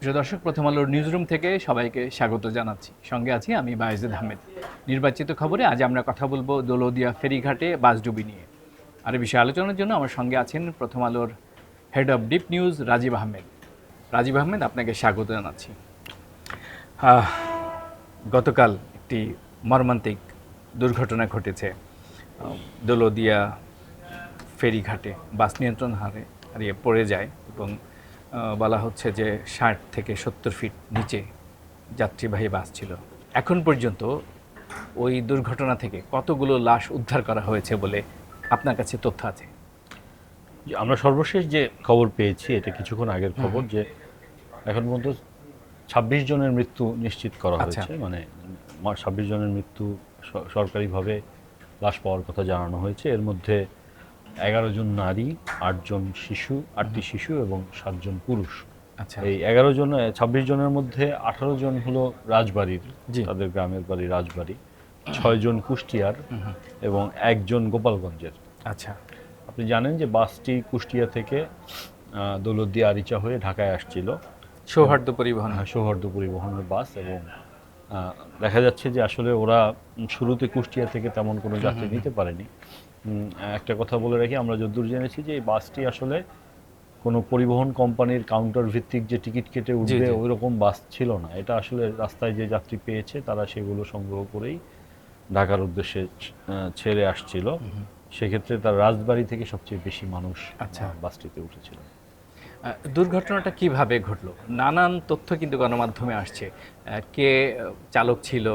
প্রিয় দর্শক, প্রথম আলোর নিউজরুম থেকে সবাইকে স্বাগত জানাচ্ছি। সঙ্গে আছি আমি বায়েজিদ আহমেদ। নির্বাচিত খবরে আজ আমরা কথা বলবো দৌলতদিয়া ফেরিঘাটে বাসডুবি নিয়ে। আর এই বিষয়ে আলোচনার জন্য আমার সঙ্গে আছেন প্রথম আলোর head of deep news Rajib Ahmed. Rajib Ahmed, আপনাকে স্বাগত জানাচ্ছি। গতকাল একটি মর্মান্তিক দুর্ঘটনা ঘটেছে দৌলতদিয়া ফেরিঘাটে। বাস নিয়ন্ত্রণ হারিয়ে পড়ে যায় এবং বলা হচ্ছে যে 60 থেকে 70 ফিট নিচে যাত্রীবাহী বাস ছিল। এখন পর্যন্ত ওই দুর্ঘটনা থেকে কতগুলো লাশ উদ্ধার করা হয়েছে বলে আপনার কাছে তথ্য আছে? আমরা সর্বশেষ যে খবর পেয়েছি, এটা কিছুক্ষণ আগের খবর, যে এখন পর্যন্ত 26 জনের মৃত্যু নিশ্চিত করা হয়েছে। মানে 26 জনের মৃত্যু সরকারিভাবে লাশ পাওয়ার কথা জানানো হয়েছে। এর মধ্যে 11 জন নারী, 8টি শিশু এবং 7 জন পুরুষ। আচ্ছা, এই 26 জনের মধ্যে 18 জন হলো রাজবাড়ির, তাদের গ্রামের বাড়ি রাজবাড়ি, 6 জন কুষ্টিয়ার এবং 1 জন গোপালগঞ্জের। আচ্ছা, আপনি জানেন যে বাসটি কুষ্টিয়া থেকে দৌলতদিয়া আরিচা হয়ে ঢাকায় আসছিল। সৌহার্দ্য পরিবহন। সৌহার্দ্য পরিবহনের বাস। এবং দেখা যাচ্ছে যে আসলে ওরা শুরুতে কুষ্টিয়া থেকে তেমন কোনো যাত্রী নিতে পারেনি। একটা কথা বলে রাখি, আমরা যতদূর জেনেছি যে এই বাসটি আসলে কোনো পরিবহন কোম্পানির কাউন্টার ভিত্তিক যে টিকিট কেটে উঠবে ওই রকম বাস ছিল না। এটা আসলে রাস্তায় যে যাত্রী পেয়েছে তারা সেগুলো সংগ্রহ করেই ঢাকার উদ্দেশ্যে ছেড়ে আসছিল। সেক্ষেত্রে তার রাজবাড়ি থেকে সবচেয়ে বেশি মানুষ বাসটিতে উঠেছিল। দুর্ঘটনাটা কিভাবে ঘটলো? নানান তথ্য কিন্তু গণমাধ্যমে আসছে। কে চালক ছিল,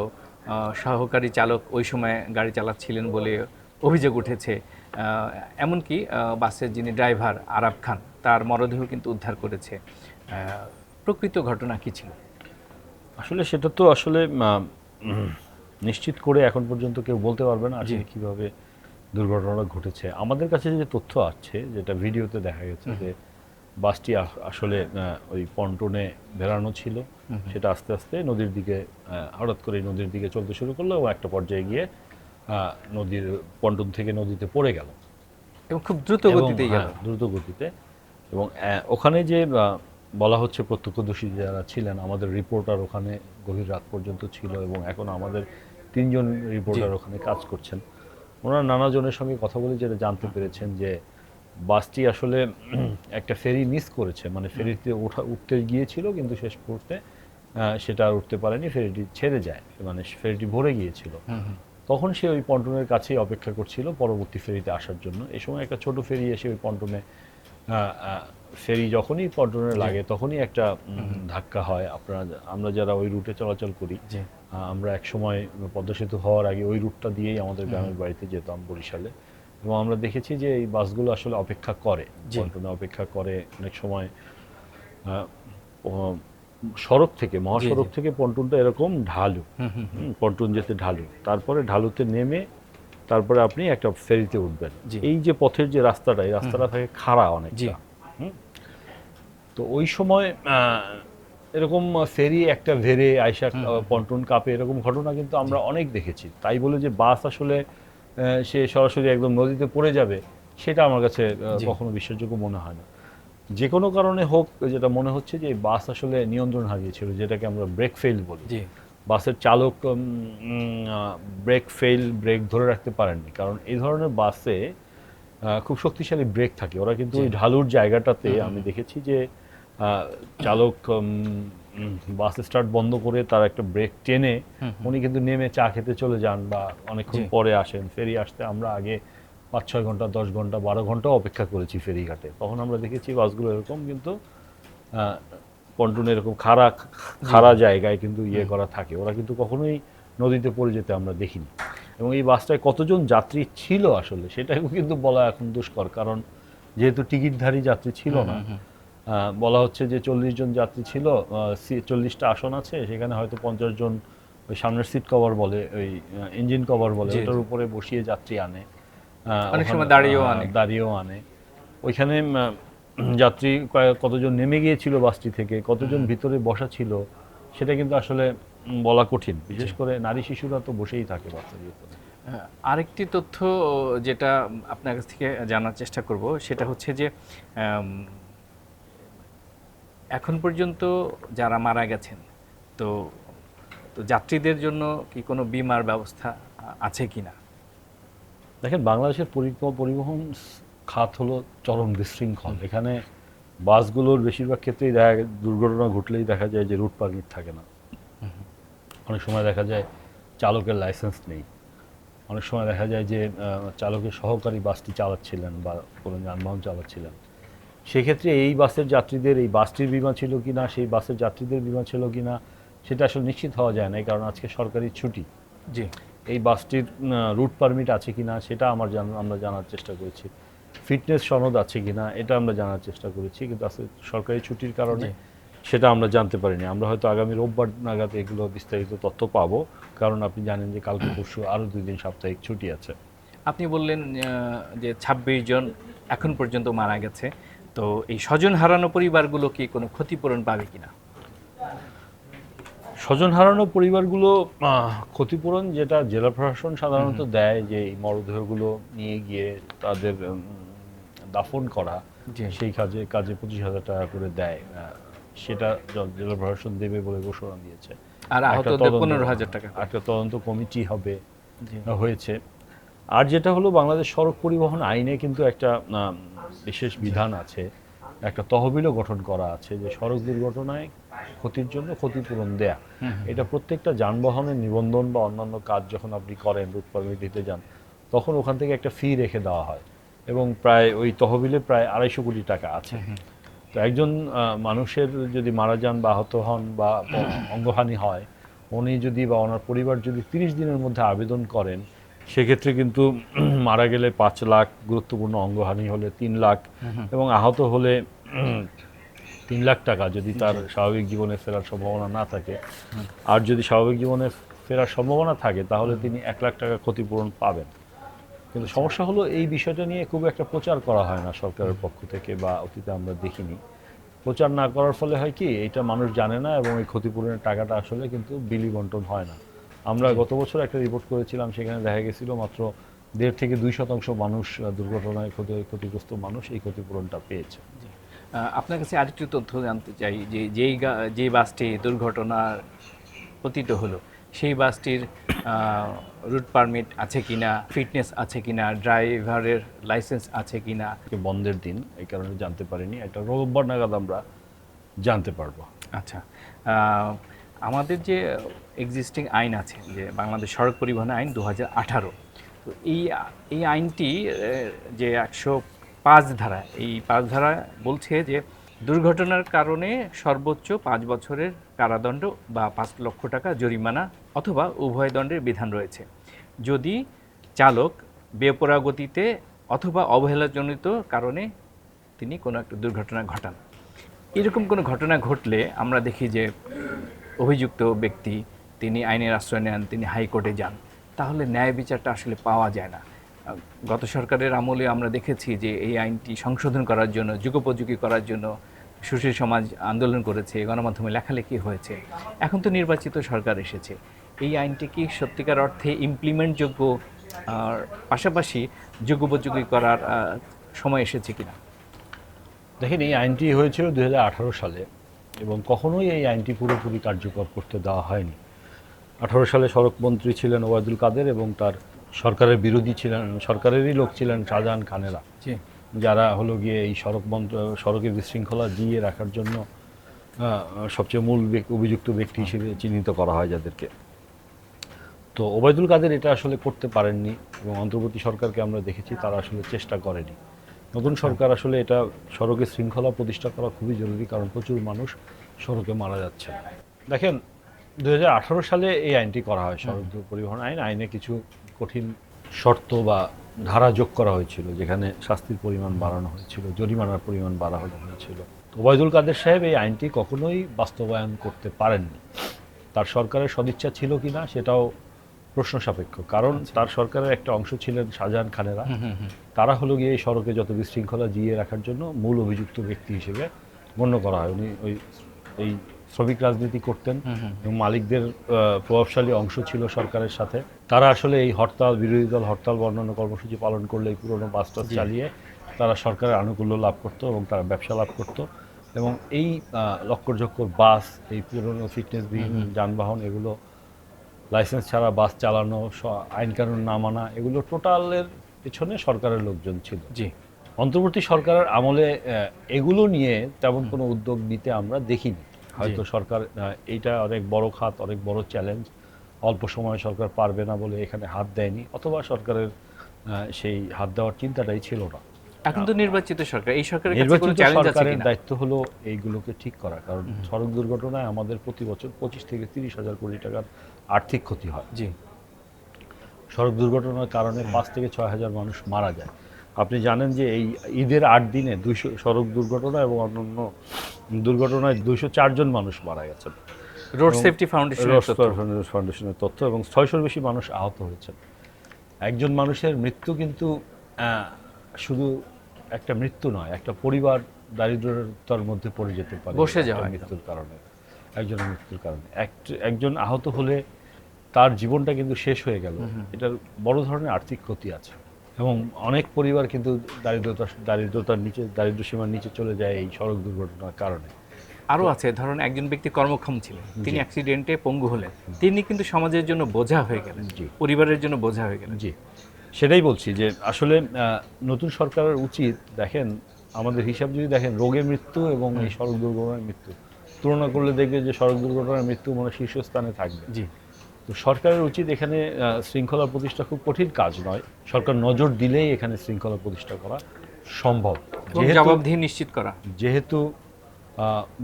সহকারী চালক ওই সময় গাড়ি চালাচ্ছিলেন বলে অভিযোগ উঠেছে। এমনকি বাসের যিনি ড্রাইভার আরাব খান, তার মরদেহ কিন্তু উদ্ধার করেছে। প্রকৃত ঘটনা কী ছিল? আসলে সেটা তো আসলে নিশ্চিত করে এখন পর্যন্ত কেউ বলতে পারবে না আসলে কিভাবে দুর্ঘটনাটা ঘটেছে। আমাদের কাছে যে তথ্য আছে, যেটা ভিডিওতে দেখা গেছে, যে বাসটি আসলে ওই পন্টনে ভেড়ানো ছিল, সেটা আস্তে আস্তে নদীর দিকে, হঠাৎ করে নদীর দিকে চলতে শুরু করলো এবং একটা পর্যায়ে গিয়ে নদীর পন্টন থেকে নদীতে পড়ে গেল এবং খুব দ্রুত গতিতে গেল। দ্রুত গতিতে। এবং ওখানে যে বলা হচ্ছে প্রত্যক্ষদর্শী যারা ছিলেন, আমাদের রিপোর্টার ওখানে গভীর রাত পর্যন্ত ছিল এবং এখন আমাদের 3 জন রিপোর্টার ওখানে কাজ করছেন। ওনারা নানা জনের সঙ্গে কথা বলে যেটা জানতে পেরেছেন যে বাসটি আসলে একটা ফেরি মিস করেছে। মানে ফেরিতে উঠতে গিয়েছিল কিন্তু শেষ মুহূর্তে সেটা আর উঠতে পারেনি, ফেরিটি ছেড়ে যায়, মানে ফেরিটি ভরে গিয়েছিল। তখন সে ওই পন্টনের কাছেই অপেক্ষা করছিল পরবর্তী ফেরিতে আসার জন্য। এই সময় একটা ছোট ফেরি এসে ওই পন্টনে, ফেরি যখনই পন্টনে লাগে তখনই একটা ধাক্কা হয়। আমরা যারা ওই রুটে চলাচল করি, আমরা এক সময় পদ্মা সেতু হওয়ার আগে ওই রুটটা দিয়েই আমাদের গ্রামের বাড়িতে যেতাম বরিশালে, এবং আমরা দেখেছি যে এই বাসগুলো আসলে অপেক্ষা করে, পন্টনে অপেক্ষা করে। অনেক সময় সড়ক থেকে, মহাসড়ক থেকে পন্টনটা এরকম ঢালু, পন্টন যেতে ঢালু, তারপরে ঢালুতে নেমে তারপরে আপনি একটা ফেরিতে উঠবেন। এই যে পথের যে রাস্তাটা, এই রাস্তাটা থাকে খাড়া অনেকটা। তো ওই সময় এরকম ফেরি একটা ভেড়ে আইসা পন্টন কাপে, এরকম ঘটনা কিন্তু আমরা অনেক দেখেছি। তাই বলে যে বাস আসলে সে সরাসরি একদম নদীতে পড়ে যাবে, সেটা আমার কাছে কখনো বিশ্বাসযোগ্য মনে হয় না। যে কোনো কারণে হোক, যেটা মনে হচ্ছে যে বাস আসলে নিয়ন্ত্রণ হারিয়েছিল, যেটাকে আমরা ব্রেক ফেল বলি। বাসের চালক ব্রেক ধরে রাখতে পারেননি, কারণ এই ধরনের বাসে খুব শক্তিশালী ব্রেক থাকে। ওরা কিন্তু ওই ঢালুর জায়গাটাতে আমি দেখেছি যে চালক বাস স্টার্ট বন্ধ করে তার একটা ব্রেক টেনে উনি কিন্তু নেমে চা খেতে চলে যান বা অনেকক্ষণ পরে আসেন। ফেরি আসতে আমরা আগে 5-6 ঘন্টা, 10 ঘন্টা, 12 ঘন্টাও অপেক্ষা করেছি ফেরিঘাটে। তখন আমরা দেখেছি বাসগুলো এরকম কিন্তু পন্টনে এরকম খাড়া জায়গায় কিন্তু করা থাকে। ওরা কিন্তু কখনোই নদীতে পড়ে যেতে আমরা দেখিনি। এবং এই বাসটায় কতজন যাত্রী ছিল আসলে সেটাও কিন্তু বলা এখন দুষ্কর, কারণ যেহেতু টিকিটধারী যাত্রী ছিল না। বলা হচ্ছে যে 40 জন যাত্রী ছিল, 40টা আসন আছে, সেখানে হয়তো 50 জন ওই সামনের সিট কভার বলে, ওই ইঞ্জিন কভার বলে, ওটার উপরে বসিয়ে যাত্রী আনে, অনেক সময় দাঁড়িয়েও আনে। ওইখানে যাত্রী কতজন নেমে গিয়েছিল বাসটি থেকে, কতজন ভিতরে বসা ছিল, সেটা কিন্তু আসলে বলা কঠিন। বিশেষ করে নারী শিশুরা তো বসেই থাকে বাসের ভিতরে। আরেকটি তথ্য যেটা আপনার কাছ থেকে জানার চেষ্টা করব, সেটা হচ্ছে যে এখন পর্যন্ত যারা মারা গেছেন, তো তো যাত্রীদের জন্য কি কোনো বীমার ব্যবস্থা আছে কিনা? দেখেন, বাংলাদেশের পরিবহন খাত হলো চরম বিশৃঙ্খল। এখানে বাসগুলোর বেশিরভাগ ক্ষেত্রেই দুর্ঘটনা ঘটলেই দেখা যায় যে রুট পারমিট থাকে না। অনেক সময় দেখা যায় চালকের লাইসেন্স নেই। অনেক সময় দেখা যায় যে চালকের সহকারী বাসটি চালাচ্ছিলেন বা কোনো যানবাহন চালাচ্ছিলেন। সেক্ষেত্রে এই বাসের যাত্রীদের এই বাসটির বীমা ছিল কিনা, সেই বাসের যাত্রীদের বীমা ছিল কিনা, সেটা আসলে নিশ্চিত হওয়া যায় না, কারণ আজকে সরকারি ছুটি। জি। এই বাসটির রুট পারমিট আছে কিনা সেটা আমরা জানার চেষ্টা করেছি। ফিটনেস সনদ আছে কিনা এটা আমরা জানার চেষ্টা করেছি, কিন্তু আসলে সরকারি ছুটির কারণে সেটা আমরা জানতে পারিনি। আমরা হয়তো আগামী রোববার নাগাদ এগুলো বিস্তারিত তথ্য পাবো, কারণ আপনি জানেন যে কালকে পরশু আরও 2 দিন সাপ্তাহিক ছুটি আছে। আপনি বললেন যে 26 জন এখন পর্যন্ত মারা গেছে, তো এই স্বজন হারানো পরিবারগুলো কি কোনো ক্ষতিপূরণ পাবে কিনা? স্বজন হারানো পরিবারগুলো ক্ষতিপূরণ যেটা জেলা প্রশাসন সাধারণত দেয়, যে এই মরদেহগুলো নিয়ে গিয়ে তাদের দাফন করা, সেই কাজে 25,000 টাকা করে দেয়। সেটা জেলা প্রশাসন দেবে বলে ঘোষণা দিয়েছে। আর আহতদের 15,000 টাকা। একটা তদন্ত কমিটি হয়েছে। আর যেটা হলো, বাংলাদেশ সড়ক পরিবহন আইনে কিন্তু একটা বিশেষ বিধান আছে, একটা তহবিলও গঠন করা আছে যে সড়ক দুর্ঘটনায় ক্ষতির জন্য ক্ষতিপূরণ দেয়া। এটা প্রত্যেকটা যানবাহনের নিবন্ধন বা অন্যান্য কাজ যখন আপনি করেন, রুট পারমিট দিতে যান, তখন ওখান থেকে একটা ফি রেখে দেওয়া হয়, এবং প্রায় ওই তহবিলে প্রায় 250 কোটি টাকা আছে। তো একজন মানুষের যদি মারা যান বা আহত হন বা অঙ্গহানি হয়, উনি যদি বা ওনার পরিবার যদি 30 দিনের মধ্যে আবেদন করেন, সেক্ষেত্রে কিন্তু মারা গেলে 5 লাখ, গুরুত্বপূর্ণ অঙ্গহানি হলে 3 লাখ, এবং আহত হলে 3 লাখ টাকা যদি তার স্বাভাবিক জীবনে ফেরার সম্ভাবনা না থাকে। আর যদি স্বাভাবিক জীবনে ফেরার সম্ভাবনা থাকে তাহলে তিনি 1 লাখ টাকা ক্ষতিপূরণ পাবেন। কিন্তু সমস্যা হলো, এই বিষয়টা নিয়ে খুব একটা প্রচার করা হয় না সরকারের পক্ষ থেকে, বা অতীতে আমরা দেখিনি। প্রচার না করার ফলে হয় কি, এটা মানুষ জানে না, এবং এই ক্ষতিপূরণের টাকাটা আসলে কিন্তু বিলি বন্টন হয় না। আমরা গত বছর একটা রিপোর্ট করেছিলাম, সেখানে দেখা গেছিল মাত্র 1.5 থেকে 2% মানুষ, দুর্ঘটনায় ক্ষতিগ্রস্ত মানুষ এই ক্ষতিপূরণটা পেয়েছে। আপনার কাছে আরেকটু তথ্য জানতে চাই যে যে বাসটি দুর্ঘটনার পতিত হলো, সেই বাসটির রুট পারমিট আছে কিনা, ফিটনেস আছে কিনা, ড্রাইভারের লাইসেন্স আছে কিনা? বন্ধের দিন, এই কারণে জানতে পারিনি। এটা রোববার নাগাদ আমরা জানতে পারবো। আচ্ছা, আমাদের যে এক্সিস্টিং আইন আছে, যে বাংলাদেশ সড়ক পরিবহন আইন 2018, তো এই আইনটি যে 105 ধারা, এই 5 ধারা বলছে যে দুর্ঘটনার কারণে সর্বোচ্চ 5 বছরের কারাদণ্ড বা 5 লক্ষ টাকা জরিমানা অথবা উভয় দণ্ডের বিধান রয়েছে যদি চালক বেপরোয়া গতিতে অথবা অবহেলাজনিত কারণে তিনি কোনো একটা দুর্ঘটনা ঘটান। এরকম কোনো ঘটনা ঘটলে আমরা দেখি যে অভিযুক্ত ব্যক্তি তিনি আইনের আশ্রয় নেন, তিনি হাইকোর্টে যান, তাহলে ন্যায় বিচারটা আসলে পাওয়া যায় না। গত সরকারের আমলে আমরা দেখেছি যে এই আইনটি সংশোধন করার জন্য, যুগোপযোগী করার জন্য সুশীল সমাজ আন্দোলন করেছে, গণমাধ্যমে লেখালেখি হয়েছে। এখন তো নির্বাচিত সরকার এসেছে, এই আইনটি কি সত্যিকার অর্থে ইমপ্লিমেন্টযোগ্য, আর পাশাপাশি যুগোপযোগী করার সময় এসেছে কিনা? দেখেন, এই আইনটি হয়েছিল 2018 সালে, এবং কখনোই এই আইনটি পুরোপুরি কার্যকর করতে দেওয়া হয়নি। 18 সালে সড়কমন্ত্রী ছিলেন ওবায়দুল কাদের, এবং তার সরকারের বিরোধী ছিলেন, সরকারেরই লোক ছিলেন শাহজাহান খানেরা, যারা হলো গিয়ে এই সড়কের বিশৃঙ্খলা জিয়ে রাখার জন্য সবচেয়ে মূল অভিযুক্ত ব্যক্তি হিসেবে চিহ্নিত করা হয় যাদেরকে। তো ওবায়দুল কাদের এটা আসলে করতে পারেননি, এবং অন্তর্বর্তী সরকারকে আমরা দেখেছি তারা আসলে চেষ্টা করেনি। নতুন সরকার আসলে এটা সড়কের শৃঙ্খলা প্রতিষ্ঠা করা খুবই জরুরি, কারণ প্রচুর মানুষ সড়কে মারা যাচ্ছে। দেখেন, 2018 সালে এই আইনটি করা হয়, সড়ক পরিবহন আইনে কিছু কঠিন শর্ত বা ধারা যোগ করা হয়েছিল, যেখানে শাস্তির পরিমাণ বাড়ানো হয়েছিল, জরিমানার পরিমাণ বাড়ানো হয়েছিল। ওবায়দুল কাদের সাহেব এই আইনটি কখনোই বাস্তবায়ন করতে পারেননি। তার সরকারের সদিচ্ছা ছিল কিনা সেটাও প্রশ্ন সাপেক্ষ, কারণ তার সরকারের একটা অংশ ছিলেন শাহজাহান খানেরা। তারা হলো গিয়ে এই সড়কে যত বিশৃঙ্খলা জিয়ে রাখার জন্য মূল অভিযুক্ত ব্যক্তি হিসেবে গণ্য করা হয়। উনি এই শ্রমিক রাজনীতি করতেন, এবং মালিকদের প্রভাবশালী অংশ ছিল সরকারের সাথে। তারা আসলে এই বিরোধী দল হরতাল বা অন্যান্য কর্মসূচি পালন করলে এই পুরনো বাস টাস চালিয়ে তারা সরকারের আনুকূল্য লাভ করতো, এবং তারা ব্যবসা লাভ করতো, এবং এই লক্কর-ঝক্কর বাস, এই পুরনো ফিটনেসবিহীন যানবাহন, এগুলো লাইসেন্স ছাড়া বাস চালানো, আইন কানুন না মানা, এগুলো টোটালের পেছনে সরকারের লোকজন ছিল। জি। অন্তর্বর্তী সরকারের আমলে এগুলো নিয়ে তেমন কোনো উদ্যোগ নিতে আমরা দেখিনি। হয়তো সরকার এইটা অনেক বড় খাত, অনেক বড় চ্যালেঞ্জ, অল্প সময়ে সরকার পারবে না বলে এখানে হাত দেয়নি, অথবা সরকারের সেই হাত দেওয়ার চিন্তাটাই ছিল না। এখন তো নির্বাচিত সরকার, এই সরকারের কাছে কোনো নির্বাচিত চ্যালেঞ্জ আছে সরকারের কিনা? দায়িত্ব হলো এইগুলোকে ঠিক করা, কারণ সড়ক দুর্ঘটনায় আমাদের প্রতি বছর 25 থেকে 30 হাজার কোটি টাকার আর্থিক ক্ষতি হয়। জি। সড়ক দুর্ঘটনার কারণে 5 থেকে 6 হাজার মানুষ মারা যায়। আপনি জানেন যে এই ঈদের 8 দিনে 200 সড়ক দুর্ঘটনা এবং অন্যান্য দুর্ঘটনায় 204 জন মানুষ মারা গেছেন। রোড সেফটি ফাউন্ডেশনের তথ্য, এবং 600-র বেশি মানুষ আহত হয়েছেন। একজন মানুষের মৃত্যু কিন্তু শুধু একটা মৃত্যু নয়, একটা পরিবার দারিদ্রতার মধ্যে পড়ে যেতে পারে বসে একটা যাওয়া মৃত্যুর কারণে, একজনের মৃত্যুর কারণে। একজন আহত হলে তার জীবনটা কিন্তু শেষ হয়ে গেল, এটার বড় ধরনের আর্থিক ক্ষতি আছে। এবং অনেক পরিবার কিন্তু দারিদ্রতার নিচে, দারিদ্র সীমার নিচে চলে যায় এই সড়ক দুর্ঘটনার কারণে। আরও আছে, ধরুন একজন ব্যক্তি কর্মক্ষম ছিলেন, তিনি অ্যাক্সিডেন্টে পঙ্গু হলেন, তিনি কিন্তু সমাজের জন্য বোঝা হয়ে গেলেন, জি। পরিবারের জন্য বোঝা হয়ে গেলেন। জি, সেটাই বলছি যে আসলে নতুন সরকারের উচিত, দেখেন আমাদের হিসাব যদি দেখেন, রোগে মৃত্যু এবং এই সড়ক দুর্ঘটনার মৃত্যু তুলনা করলে দেখবে যে সড়ক দুর্ঘটনার মৃত্যু মনে শীর্ষস্থানে থাকবে। জি। তো সরকারের উচিত এখানে শৃঙ্খলা প্রতিষ্ঠা খুব কঠিন কাজ নয়, সরকার নজর দিলেই এখানে শৃঙ্খলা প্রতিষ্ঠা করা সম্ভব। জবাবদিহি নিশ্চিত করা। যেহেতু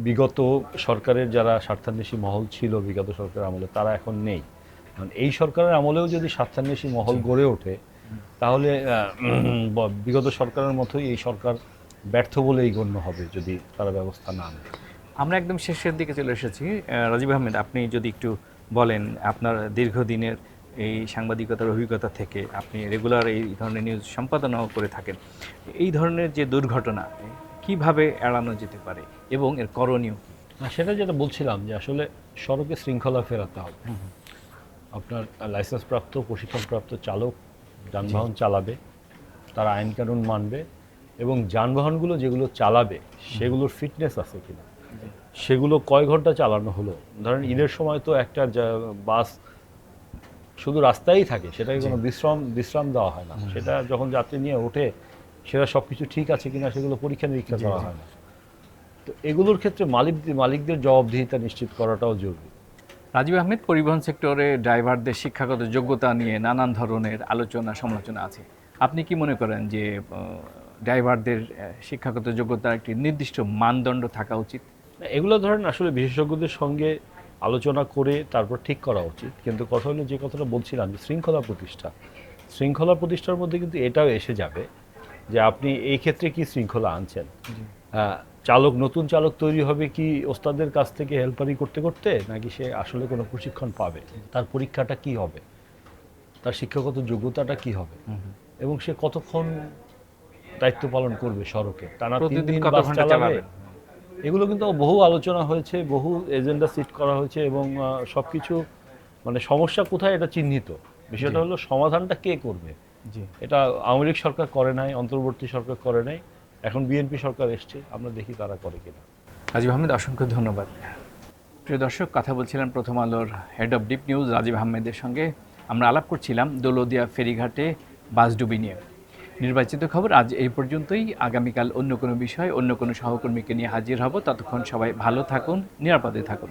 বিগত সরকারের যারা স্বার্থান্বেষী মহল ছিল বিগত সরকারের আমলে, তারা এখন নেই। কারণ এই সরকারের আমলেও যদি স্বার্থান্বেষী মহল গড়ে ওঠে, তাহলে বিগত সরকারের মতোই এই সরকার ব্যর্থ বলেই গণ্য হবে যদি তারা ব্যবস্থা না নেয়। আমরা একদম শেষের দিকে চলে এসেছি। রাজীব আহমেদ, আপনি যদি একটু বলেন, আপনার দীর্ঘদিনের এই সাংবাদিকতার অভিজ্ঞতা থেকে আপনি রেগুলার এই ধরনের নিউজ সম্পাদনাও করে থাকেন, এই ধরনের যে দুর্ঘটনা কিভাবে এড়ানো যেতে পারে এবং এর করণীয়? সেটা যেটা বলছিলাম যে আসলে সড়কে শৃঙ্খলা ফেরাতে হবে। আপনার লাইসেন্সপ্রাপ্ত, প্রশিক্ষণপ্রাপ্ত চালক যানবাহন চালাবে, তারা আইন কানুন মানবে, এবং যানবাহনগুলো যেগুলো চালাবে সেগুলোর ফিটনেস আছে কিনা, সেগুলো কয় ঘন্টা চালানো হলো। ধরেন ঈদের সময় তো একটা বাস শুধু রাস্তায় থাকে, সেটাকে কোনো বিশ্রাম দেওয়া হয় না। সেটা যখন যাত্রী নিয়ে ওঠে, সেটা সব কিছু ঠিক আছে কিনা সেগুলো পরীক্ষা নিরীক্ষা করা হয় না। তো এগুলোর ক্ষেত্রে মালিকদের জবাবদিহিতা নিশ্চিত করাটাও জরুরি। রাজীব আহমেদ, পরিবহন সেক্টরে ড্রাইভারদের শিক্ষাগত যোগ্যতা নিয়ে নানান ধরনের আলোচনা সমালোচনা আছে। আপনি কি মনে করেন যে ড্রাইভারদের শিক্ষাগত যোগ্যতার একটি নির্দিষ্ট মানদণ্ড থাকা উচিত? এগুলো ধরেন আসলে বিশেষজ্ঞদের সঙ্গে আলোচনা করে তারপর ঠিক করা উচিত। কিন্তু কথা হলো, যে কথাটা বলছিলাম যে শৃঙ্খলা প্রতিষ্ঠার মধ্যে কিন্তু এটাও এসে যাবে যে আপনি এই ক্ষেত্রে কি শৃঙ্খলা আনছেন। নতুন চালক তৈরি হবে কি ওস্তাদের কাছ থেকে হেল্পারি করতে করতে, নাকি সে আসলে কোনো প্রশিক্ষণ পাবে, তার পরীক্ষাটা কি হবে, তার শিক্ষাগত যোগ্যতাটা কি হবে, এবং সে কতক্ষণ দায়িত্ব পালন করবে সড়কে, টানা 3 দিন বাস চালাবে। এগুলো কিন্তু বহু আলোচনা হয়েছে, বহু এজেন্ডা সিট করা হয়েছে, এবং সবকিছু মানে সমস্যা কোথায় এটা চিহ্নিত। বিষয়টা হলো সমাধানটা কে করবে। এটা আওয়ামী লীগ সরকার করে নাই, অন্তর্বর্তী সরকার করে নাই, এখন বিএনপি সরকার এসছে, আমরা দেখি তারা করে কিনা। রাজীব আহমেদ, অসংখ্য ধন্যবাদ। প্রিয় দর্শক, কথা বলছিলাম প্রথম আলোর head of deep news Rajib আহমেদের সঙ্গে। আমরা আলাপ করছিলাম দৌলতদিয়া ফেরিঘাটে বাসডুবি নিয়ে। নির্বাচিত খবর আজ এই পর্যন্তই। আগামীকাল অন্য কোনো বিষয়, অন্য কোনো সহকর্মীকে নিয়ে হাজির হব। ততক্ষণ সবাই ভালো থাকুন, নিরাপদে থাকুন।